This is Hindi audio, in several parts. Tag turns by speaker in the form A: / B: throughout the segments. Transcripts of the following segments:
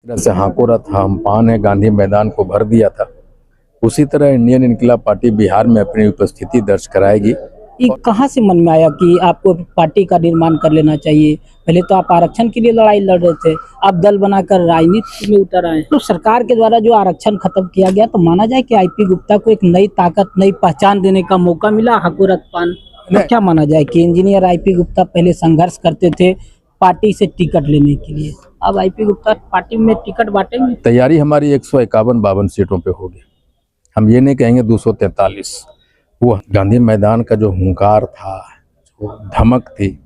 A: तरह से हाकों था हम पान है गांधी मैदान को भर दिया था, उसी तरह इंडियन इनकलाब पार्टी बिहार में अपनी उपस्थिति दर्ज कराएगी।
B: ये कहाँ से मन में आया कि आपको पार्टी का निर्माण कर लेना चाहिए? पहले तो आप आरक्षण के लिए लड़ाई लड़ रहे थे, आप दल बनाकर राजनीति में उतर आए। तो सरकार के द्वारा जो आरक्षण खत्म किया गया, तो माना जाए कि आईपी गुप्ता को एक नई ताकत, नई पहचान देने का मौका मिला हकोरत पान। तो क्या माना जाए कि इंजीनियर आईपी गुप्ता पहले संघर्ष करते थे पार्टी से टिकट लेने के लिए, अब आईपी गुप्ता पार्टी में टिकट बांटेंगे?
A: तैयारी हमारी 151-52 सीटों पे होगी। हम ये नहीं कहेंगे 243। वो गांधी मैदान का जो हुंकार था, जो धमक थी,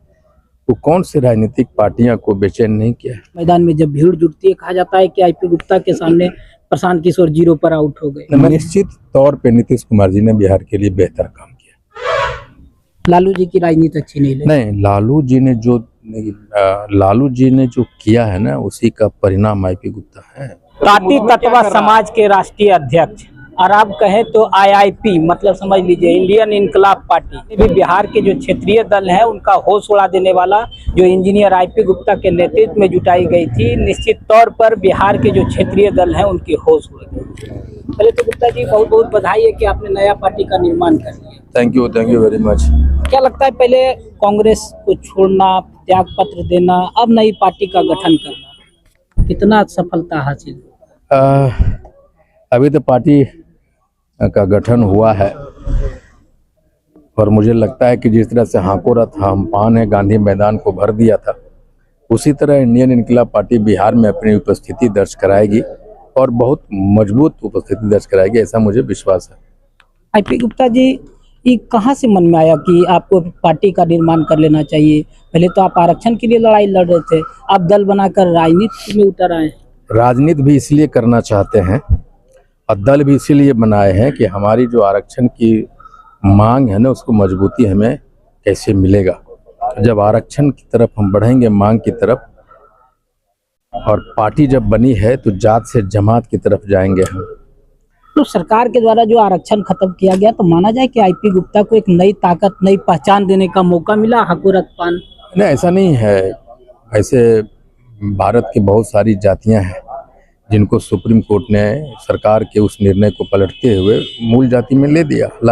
A: वो कौन सी राजनीतिक पार्टियां को बेचैन नहीं किया।
B: मैदान में जब भीड़ जुटती है, कहा जाता है कि आईपी गुप्ता के सामने प्रशांत किशोर 0 पर आउट हो गए।
A: निश्चित तौर पे नीतीश कुमार जी ने बिहार के लिए बेहतर काम किया।
B: लालू जी की राजनीति अच्छी नहीं लगी?
A: नहीं, लालू जी ने जो किया है ना, उसी का परिणाम आईपी गुप्ता है।
B: काटी तत्वा समाज के राष्ट्रीय अध्यक्ष, और आप कहें तो आईआईपी, मतलब समझ लीजिए इंडियन इनकलाब पार्टी भी बिहार के जो क्षेत्रीय दल है उनका होश उड़ा देने वाला जो इंजीनियर आईपी गुप्ता के नेतृत्व में जुटाई गई थी, निश्चित तौर पर बिहार के जो क्षेत्रीय दल हैं उनकी होश उड़ गई। पहले तो गुप्ता जी बहुत बहुत बधाई है कि आपने नया पार्टी का निर्माण कर लिया।
A: Thank you very much.
B: क्या लगता है, पहले कांग्रेस को छोड़ना, त्याग पत्र देना, अब नई पार्टी का गठन करना, कितना सफलता हासिल?
A: अभी तो पार्टी का गठन हुआ है और मुझे लगता है कि जिस तरह से हाकों था हम पान है गांधी मैदान को भर दिया था, उसी तरह इंडियन इनकलाब पार्टी बिहार में अपनी उपस्थिति दर्ज कराएगी और बहुत मजबूत उपस्थिति दर्ज कराएगी, ऐसा मुझे विश्वास है।
B: आईपी गुप्ता जी, ये कहाँ से मन में आया कि आपको पार्टी का निर्माण कर लेना चाहिए? पहले तो आप आरक्षण के लिए लड़ाई लड़ रहे थे, आप दल बनाकर राजनीति में उतर आए।
A: राजनीति भी इसलिए करना चाहते हैं और दल भी इसीलिए बनाए हैं कि हमारी जो आरक्षण की मांग है ना, उसको मजबूती हमें कैसे मिलेगा। जब आरक्षण की तरफ हम बढ़ेंगे, मांग की तरफ, और पार्टी जब बनी है तो जात से जमात की तरफ जाएंगे हम।
B: तो सरकार के द्वारा जो आरक्षण खत्म किया गया, तो माना जाए कि आईपी गुप्ता को एक नई ताकत, नई पहचान देने का मौका मिला हकोरत पान।
A: नहीं, ऐसा नहीं है। ऐसे भारत की बहुत सारी जातियां हैं जिनको सुप्रीम कोर्ट ने सरकार के उस निर्णय को पलटते हुए मूल जाति में ला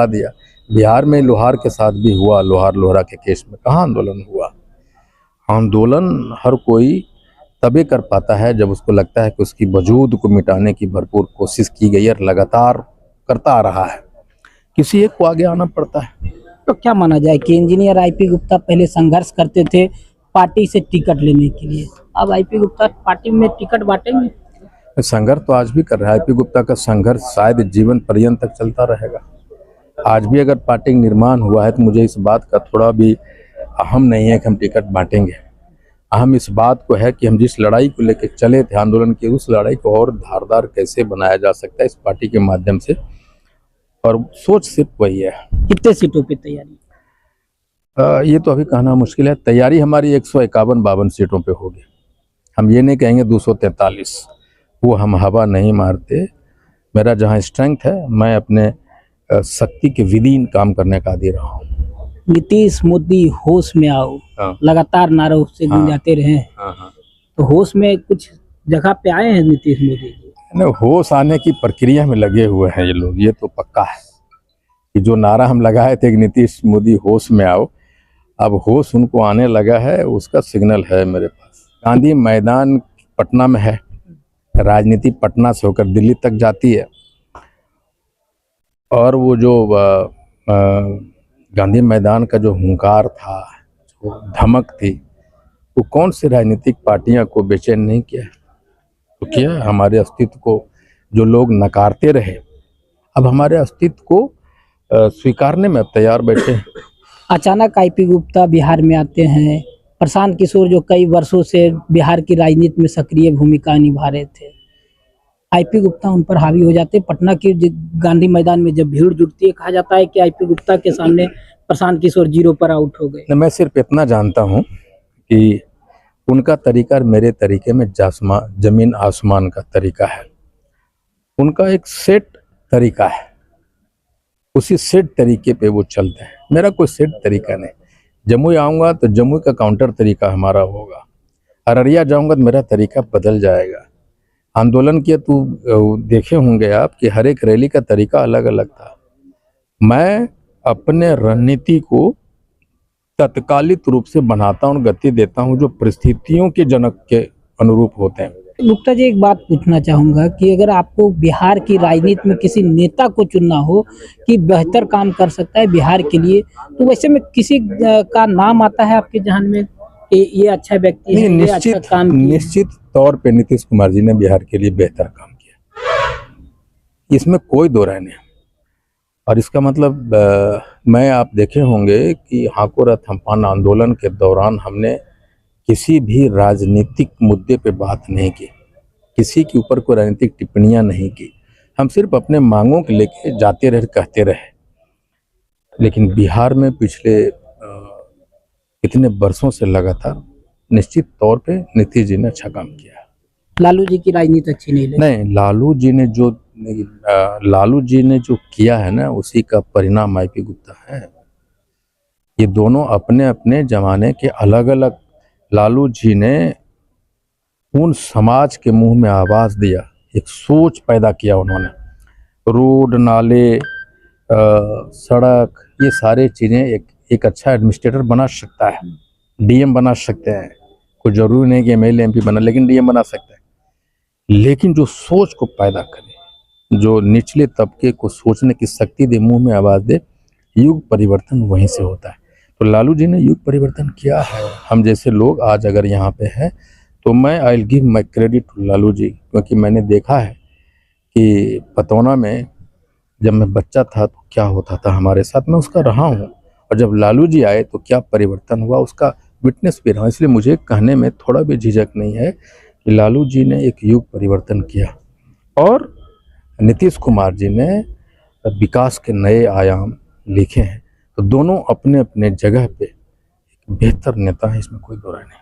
A: दिया। बिहार में लोहार के साथ भी हुआ, लोहार लोहरा के केस में कहाँ आंदोलन हुआ। आंदोलन हर कोई तभी कर पाता है जब उसको लगता है कि उसकी वजूद को मिटाने की भरपूर कोशिश की गई और लगातार करता आ रहा है, किसी एक को आगे आना पड़ता है।
B: तो क्या माना जाए कि इंजीनियर आईपी गुप्ता पहले संघर्ष करते थे पार्टी से टिकट लेने के लिए, अब आईपी गुप्ता पार्टी में टिकट बांटेंगे?
A: संघर्ष तो आज भी कर रहा है। आईपी गुप्ता का संघर्ष शायद जीवन पर्यंत तक चलता रहेगा। आज भी अगर पार्टी निर्माण हुआ है तो मुझे इस बात का थोड़ा भी अहम नहीं है कि हम टिकट बांटेंगे। अहम इस बात को है कि हम जिस लड़ाई को लेकर चले थे आंदोलन की, उस लड़ाई को और धारदार कैसे बनाया जा सकता है इस पार्टी के माध्यम से, और सोच सिर्फ वही है।
B: कितने सीटों पे तैयारी?
A: ये तो अभी कहना मुश्किल है। तैयारी हमारी 151-52 सीटों पे होगी। हम ये नहीं कहेंगे 243। वो हम हवा नहीं मारते। मेरा जहाँ स्ट्रेंथ है, मैं अपने शक्ति के विदीन काम करने का आदी रहा हूँ।
B: नीतीश मोदी होश में आओ,
A: हाँ।
B: लगातार नारों से गूंजाते रहे।
A: हाँ।
B: तो होश में कुछ जगह पे आए हैं नीतीश मोदी जी?
A: नहीं, होश आने की प्रक्रिया में लगे हुए हैं ये लोग। ये तो पक्का है कि जो नारा हम लगाए थे कि नीतीश मोदी होश में आओ, अब होश उनको आने लगा है, उसका सिग्नल है मेरे पास। गांधी मैदान पटना में है, राजनीति पटना से होकर दिल्ली तक जाती है, और वो जो गांधी मैदान का जो हुंकार था, जो धमक थी, वो कौन सी राजनीतिक पार्टियां को बेचैन नहीं किया। तो किया हमारे अस्तित्व को जो लोग नकारते रहे, अब हमारे अस्तित्व को स्वीकारने में अब तैयार बैठे हैं।
B: अचानक आईपी गुप्ता बिहार में आते हैं। प्रशांत किशोर जो कई वर्षों से बिहार की राजनीति में सक्रिय भूमिका निभा रहे थे, आईपी गुप्ता उन पर हावी हो जाते। पटना की गांधी मैदान में जब भीड़ जुटती है, कहा जाता है कि आईपी गुप्ता के सामने प्रशांत किशोर 0 पर आउट हो गए।
A: मैं सिर्फ इतना जानता हूं कि उनका तरीका मेरे तरीके में जमीन आसमान का तरीका है। उनका एक सेट तरीका है, उसी सेट तरीके पे वो चलते हैं। मेरा कोई सेट तरीका नहीं। जमुई आऊँगा तो जमुई का काउंटर तरीका हमारा होगा, अररिया जाऊँगा तो मेरा तरीका बदल जाएगा। आंदोलन किया तो देखे होंगे आप कि हर एक रैली का तरीका अलग अलग था। मैं अपने रणनीति को तत्कालिक रूप से बनाता हूँ, गति देता हूँ जो परिस्थितियों के जनक के अनुरूप होते हैं।
B: गुप्ता जी, एक बात पूछना चाहूंगा कि अगर आपको बिहार की राजनीति में किसी नेता को चुनना हो कि बेहतर काम कर सकता है बिहार के लिए, तो वैसे में किसी का नाम आता है आपके जहन में कि ये अच्छा व्यक्ति है, ये अच्छा काम किया?
A: निश्चित तौर पे नीतीश कुमार जी ने बिहार के लिए बेहतर काम किया, इसमें कोई दो राय नहीं। और इसका मतलब मैं आप देखे होंगे कि हाकोरथ अम्फान आंदोलन के दौरान हमने किसी भी राजनीतिक मुद्दे पे बात नहीं की, किसी के ऊपर कोई राजनीतिक टिप्पणियां नहीं की। हम सिर्फ अपने मांगों को लेके जाते रहे, कहते रहे। लेकिन बिहार में पिछले इतने वर्षों से लगातार निश्चित तौर पे नीतीश जी ने अच्छा काम किया।
B: लालू जी की राजनीति अच्छी नहीं लगी?
A: नहीं, लालू जी ने जो किया है ना, उसी का परिणाम आईपी गुप्ता है। ये दोनों अपने अपने जमाने के अलग अलग। लालू जी ने उन समाज के मुंह में आवाज दिया, एक सोच पैदा किया उन्होंने। रोड, नाले, सड़क, ये सारे चीजें एक अच्छा एडमिनिस्ट्रेटर बना सकता है, डीएम बना सकते हैं। कोई जरूरी नहीं कि एमएलए एमपी बना, लेकिन डीएम बना सकते हैं। लेकिन जो सोच को पैदा करे, जो निचले तबके को सोचने की शक्ति दे, मुंह में आवाज दे, युग परिवर्तन वहीं से होता है। तो लालू जी ने युग परिवर्तन किया है। हम जैसे लोग आज अगर यहाँ पे हैं तो मैं I will give my credit to Lalu ji, क्योंकि मैंने देखा है कि पतौना में जब मैं बच्चा था तो क्या होता था हमारे साथ, मैं उसका रहा हूँ। और जब लालू जी आए तो क्या परिवर्तन हुआ, उसका विटनेस भी रहा। इसलिए मुझे कहने में थोड़ा भी झिझक नहीं है कि लालू जी ने एक युग परिवर्तन किया और नीतीश कुमार जी ने विकास के नए आयाम लिखे हैं। तो दोनों अपने अपने जगह पे एक बेहतर नेता है, इसमें कोई दो राय नहीं।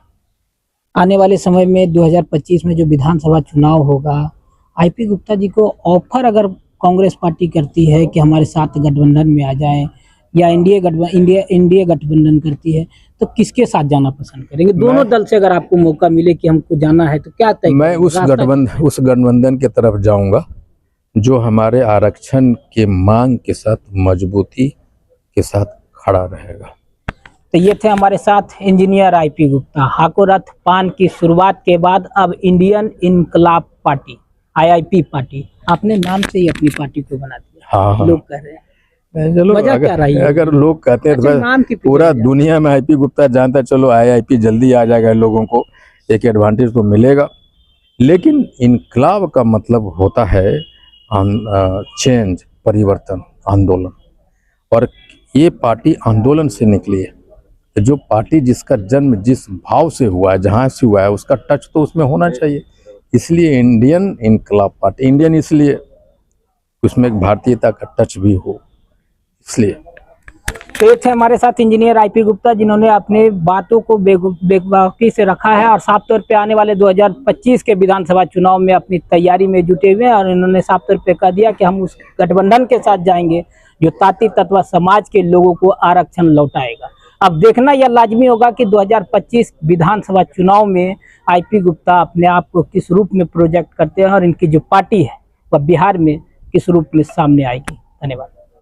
B: आने वाले समय में 2025 में जो विधानसभा चुनाव होगा, आईपी गुप्ता जी को ऑफर अगर कांग्रेस पार्टी करती है कि हमारे साथ गठबंधन में आ जाएं, या इंडिया गठबंधन करती है, तो किसके साथ जाना पसंद करेंगे? दोनों दल से अगर आपको मौका मिले कि हमको जाना है तो क्या तय?
A: मैं उस गठबंधन की तरफ जाऊंगा जो हमारे आरक्षण के मांग के साथ मजबूती के साथ खड़ा रहेगा।
B: तो ये थे हमारे साथ इंजीनियर आईपी गुप्ता। हाकोरथ पान की शुरुआत के बाद अब इंडियन इनकलाब पार्टी, आईआईपी पार्टी, आपने नाम से ही अपनी पार्टी को बना दिया।
A: हाँ,
B: लोग कह रहे हैं,
A: चलो
B: अगर
A: लोग कहते हैं
B: अच्छा,
A: पूरा दुनिया में आईपी गुप्ता जानता है, चलो आईआईपी जल्दी आ जाएगा, लोगों को एक एडवांटेज तो मिलेगा। लेकिन इनकलाब का मतलब होता है चेंज, परिवर्तन, आंदोलन। और ये पार्टी आंदोलन से निकली है। जो पार्टी जिसका जन्म जिस भाव से हुआ है, जहाँ से हुआ है, उसका टच तो उसमें होना चाहिए। इसलिए इंडियन इनकलाब पार्टी, इंडियन इसलिए उसमें एक भारतीयता का टच भी हो, इसलिए।
B: तो ये थे हमारे साथ इंजीनियर आईपी गुप्ता, जिन्होंने अपने बातों को बेबाकी से रखा है और साफ तौर पे आने वाले 2025 के विधानसभा चुनाव में अपनी तैयारी में जुटे हुए हैं। और इन्होंने साफ तौर पे कह दिया कि हम उस गठबंधन के साथ जाएंगे जो ताती तत्व समाज के लोगों को आरक्षण लौटाएगा। अब देखना यह लाजमी होगा कि 2025 विधानसभा चुनाव में आईपी गुप्ता अपने आप को किस रूप में प्रोजेक्ट करते हैं और इनकी जो पार्टी है वह बिहार में किस रूप में सामने आएगी। धन्यवाद।